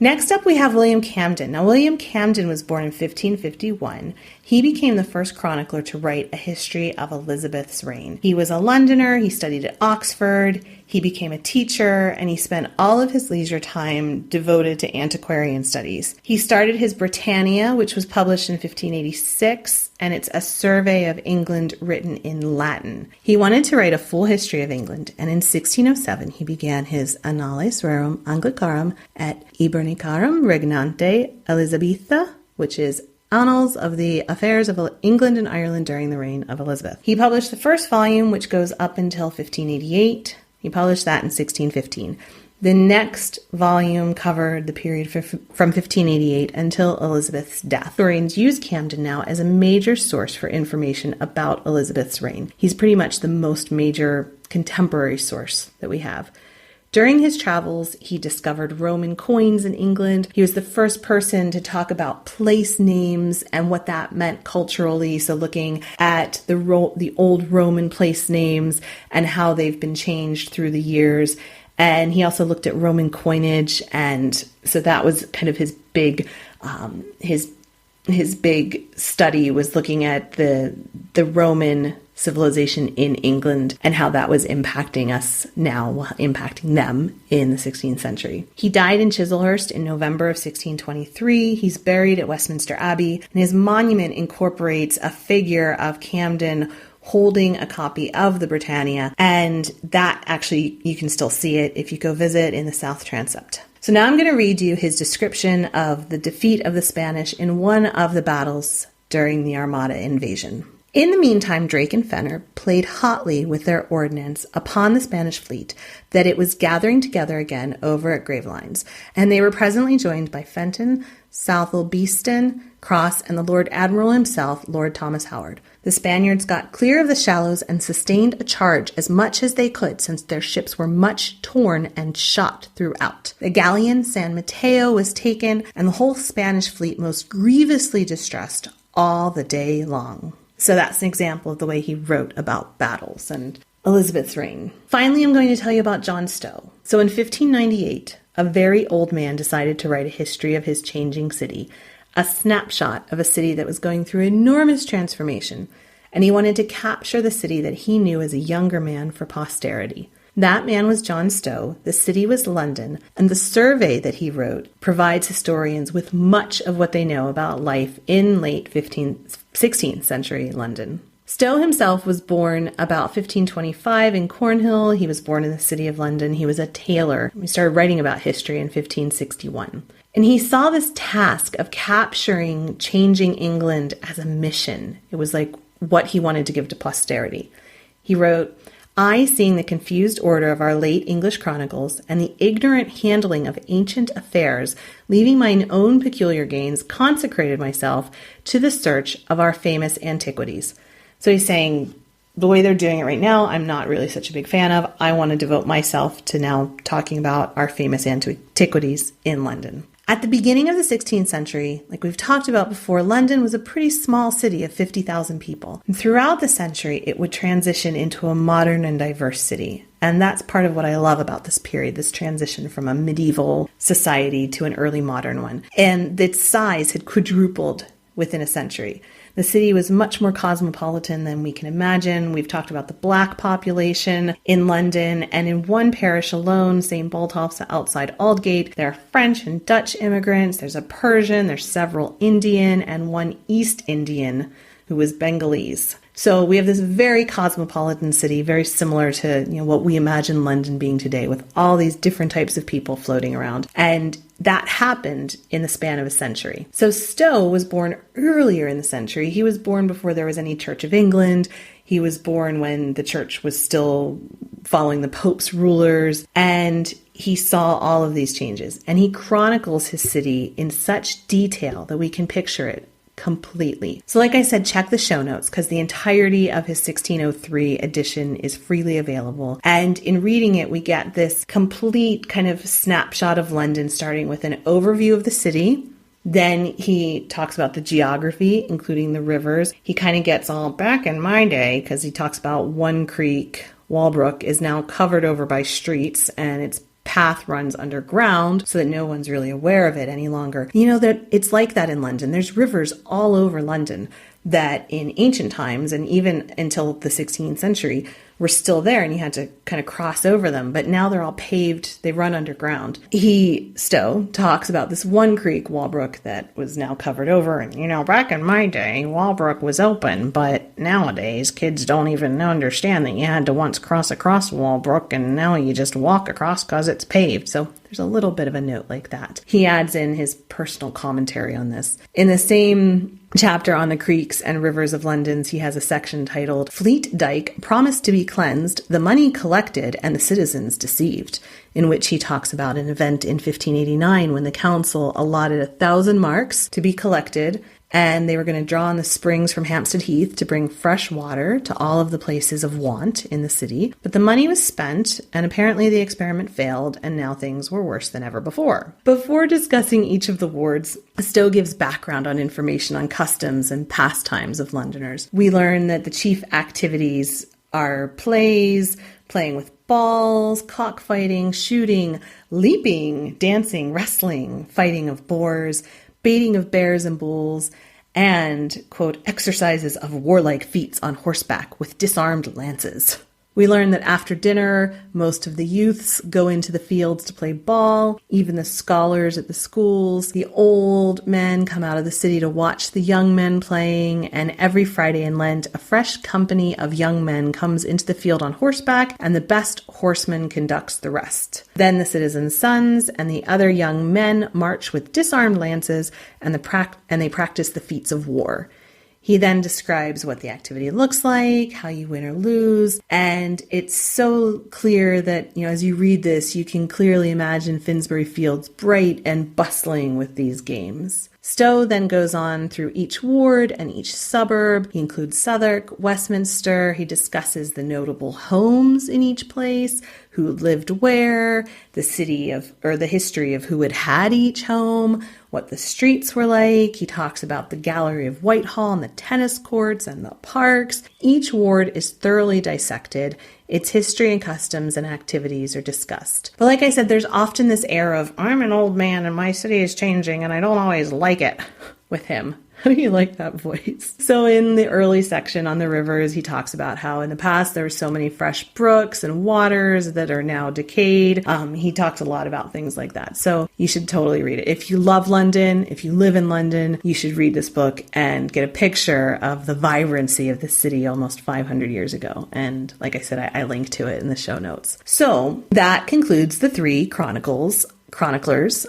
Next up, we have William Camden. Now, William Camden was born in 1551. He became the first chronicler to write a history of Elizabeth's reign. He was a Londoner, he studied at Oxford, he became a teacher, and he spent all of his leisure time devoted to antiquarian studies. He started his Britannia, which was published in 1586, and it's a survey of England written in Latin. He wanted to write a full history of England, and in 1607 he began his Annales Rerum Anglicarum et Hibernicarum Regnante Elizabetha, which is Annals of the Affairs of England and Ireland during the reign of Elizabeth. He published the first volume, which goes up until 1588. He published that in 1615. The next volume covered the period from 1588 until Elizabeth's death. Historians use Camden now as a major source for information about Elizabeth's reign. He's pretty much the most major contemporary source that we have. During his travels, he discovered Roman coins in England. He was the first person to talk about place names and what that meant culturally. So looking at the old Roman place names and how they've been changed through the years. And he also looked at Roman coinage. And so that was kind of his big study, was looking at the Roman civilization in England and how that was impacting us now, impacting them in the 16th century. He died in Chislehurst in November of 1623. He's buried at Westminster Abbey, and his monument incorporates a figure of Camden holding a copy of the Britannia, and that actually, you can still see it if you go visit in the South Transept. So now I'm going to read you his description of the defeat of the Spanish in one of the battles during the Armada invasion. In the meantime, Drake and Fenner played hotly with their ordnance upon the Spanish fleet, that it was gathering together again over at Gravelines, and they were presently joined by Fenton, Southwell Beeston, Cross, and the Lord Admiral himself, Lord Thomas Howard. The Spaniards got clear of the shallows and sustained a charge as much as they could, since their ships were much torn and shot throughout. The galleon San Mateo was taken, and the whole Spanish fleet most grievously distressed all the day long. So that's an example of the way he wrote about battles and Elizabeth's reign. Finally, I'm going to tell you about John Stow. So in 1598, a very old man decided to write a history of his changing city, a snapshot of a city that was going through enormous transformation, and he wanted to capture the city that he knew as a younger man for posterity. That man was John Stow, the city was London, and the survey that he wrote provides historians with much of what they know about life in late 16th century London. Stow himself was born about 1525 in Cornhill. He was born in the city of London. He was a tailor. He started writing about history in 1561. And he saw this task of capturing changing England as a mission. It was like what he wanted to give to posterity. He wrote, "I, seeing the confused order of our late English chronicles and the ignorant handling of ancient affairs, leaving mine own peculiar gains, consecrated myself to the search of our famous antiquities." So he's saying, the way they're doing it right now, I'm not really such a big fan of. I want to devote myself to now talking about our famous antiquities in London. At the beginning of the 16th century, like we've talked about before, London was a pretty small city of 50,000 people. And throughout the century, it would transition into a modern and diverse city. And that's part of what I love about this period, this transition from a medieval society to an early modern one. And its size had quadrupled within a century. The city was much more cosmopolitan than we can imagine. We've talked about the black population in London, and in one parish alone, St. Botolph's outside Aldgate, there are French and Dutch immigrants, there's a Persian, there's several Indian, and one East Indian who was Bengalese. So we have this very cosmopolitan city, very similar to what we imagine London being today, with all these different types of people floating around. And that happened in the span of a century. So Stow was born earlier in the century. He was born before there was any Church of England. He was born when the church was still following the Pope's rulers. And he saw all of these changes. And he chronicles his city in such detail that we can picture it completely. So like I said, check the show notes because the entirety of his 1603 edition is freely available. And in reading it, we get this complete kind of snapshot of London, starting with an overview of the city. Then he talks about the geography, including the rivers. He kind of gets all back in my day because he talks about one creek, Walbrook, is now covered over by streets and it's path runs underground so that no one's really aware of it any longer. You know, that it's like that in London. There's rivers all over London that in ancient times, and even until the 16th century, were still there, and you had to kind of cross over them. But now they're all paved. They run underground. Stowe talks about this one creek, Walbrook, that was now covered over. And, you know, back in my day, Walbrook was open. But nowadays, kids don't even understand that you had to once cross across Walbrook, and now you just walk across because it's paved. So there's a little bit of a note like that. He adds in his personal commentary on this. In the same chapter on the creeks and rivers of London, he has a section titled Fleet Dyke Promised to be Cleansed, the Money Collected, and the Citizens Deceived, in which he talks about an event in 1589 when the council allotted 1,000 marks to be collected, and they were going to draw on the springs from Hampstead Heath to bring fresh water to all of the places of want in the city. But the money was spent, and apparently the experiment failed, and now things were worse than ever before. Before discussing each of the wards, Stowe gives background on information on customs and pastimes of Londoners. We learn that the chief activities are plays, playing with balls, cockfighting, shooting, leaping, dancing, wrestling, fighting of boars, baiting of bears and bulls, and, quote, exercises of warlike feats on horseback with disarmed lances. We learn that after dinner, most of the youths go into the fields to play ball, even the scholars at the schools. The old men come out of the city to watch the young men playing, and every Friday in Lent, a fresh company of young men comes into the field on horseback, and the best horseman conducts the rest. Then the citizens' sons and the other young men march with disarmed lances, and they practice the feats of war. He then describes what the activity looks like, how you win or lose, and it's so clear that, you know, as you read this, you can clearly imagine Finsbury Fields bright and bustling with these games. Stowe then goes on through each ward and each suburb. He includes Southwark, Westminster. He discusses the notable homes in each place, who lived where, the history of who had each home, what the streets were like. He talks about the Gallery of Whitehall and the tennis courts and the parks. Each ward is thoroughly dissected. Its history and customs and activities are discussed. But like I said, there's often this air of, I'm an old man and my city is changing and I don't always like it with him. How do you like that voice? So in the early section on the rivers, he talks about how in the past there were so many fresh brooks and waters that are now decayed. He talks a lot about things like that. So you should totally read it. If you love London, if you live in London, you should read this book and get a picture of the vibrancy of the city almost 500 years ago. And like I said, I link to it in the show notes. So that concludes the 3 chroniclers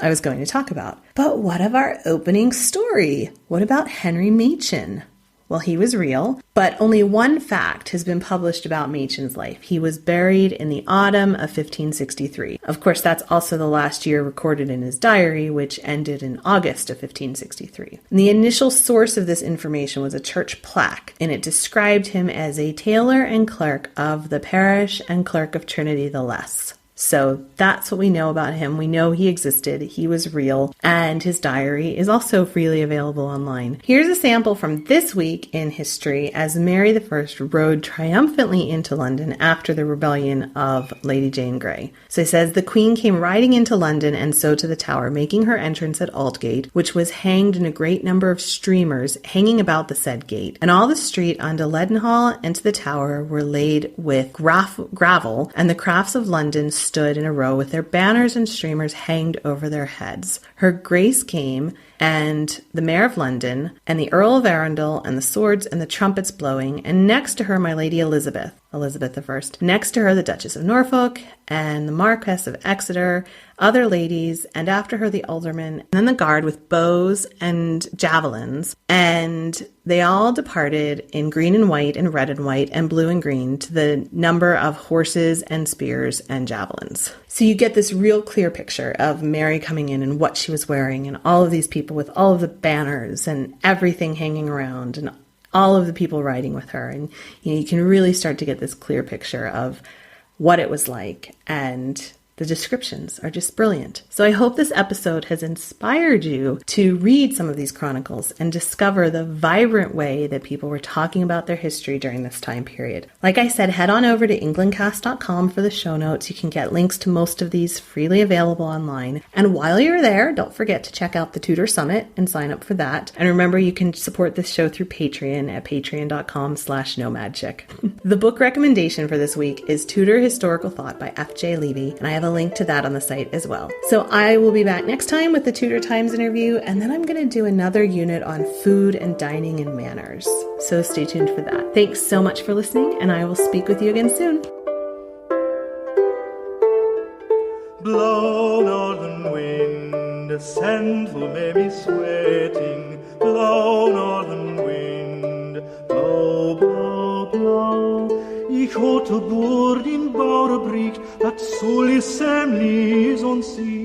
I was going to talk about. But what of our opening story? What about Henry Machen? Well, he was real, but only one fact has been published about Machen's life. He was buried in the autumn of 1563. Of course, that's also the last year recorded in his diary, which ended in August of 1563. And the initial source of this information was a church plaque, and it described him as a tailor and clerk of the parish and clerk of Trinity the Less. So that's what we know about him. We know he existed, he was real, and his diary is also freely available online. Here's a sample from this week in history as Mary I rode triumphantly into London after the rebellion of Lady Jane Grey. So it says, the Queen came riding into London and so to the Tower, making her entrance at Aldgate, which was hanged in a great number of streamers hanging about the said gate. And all the street unto Leadenhall and to the Tower were laid with gravel, and the crafts of London stood in a row with their banners and streamers hanged over their heads. Her Grace came, and the Mayor of London, and the Earl of Arundel, and the swords and the trumpets blowing, and next to her my Lady Elizabeth I. Next to her the Duchess of Norfolk, and the Marquess of Exeter, other ladies, and after her the aldermen, and then the guard with bows and javelins, and they all departed in green and white, and red and white, and blue and green, to the number of horses and spears and javelins. So you get this real clear picture of Mary coming in and what she was wearing, and all of these people with all of the banners and everything hanging around, and all of the people riding with her. And you can really start to get this clear picture of what it was like. And The descriptions are just brilliant. So I hope this episode has inspired you to read some of these chronicles and discover the vibrant way that people were talking about their history during this time period. Like I said, head on over to englandcast.com for the show notes. You can get links to most of these freely available online. And while you're there, don't forget to check out the Tudor Summit and sign up for that. And remember, you can support this show through Patreon at patreon.com/nomadchick. The book recommendation for this week is Tudor Historical Thought by F.J. Levy, and I have a link to that on the site as well. So I will be back next time with the Tudor Times interview, and then I'm going to do another unit on food and dining and manners. So stay tuned for that. Thanks so much for listening, and I will speak with you again soon. Blow, northern wind, a scent will make me sweating. Blow, northern wind, blow, blow, blow. Ich hatte Bord in Bauerbricht, dat soll ich semlis und sie.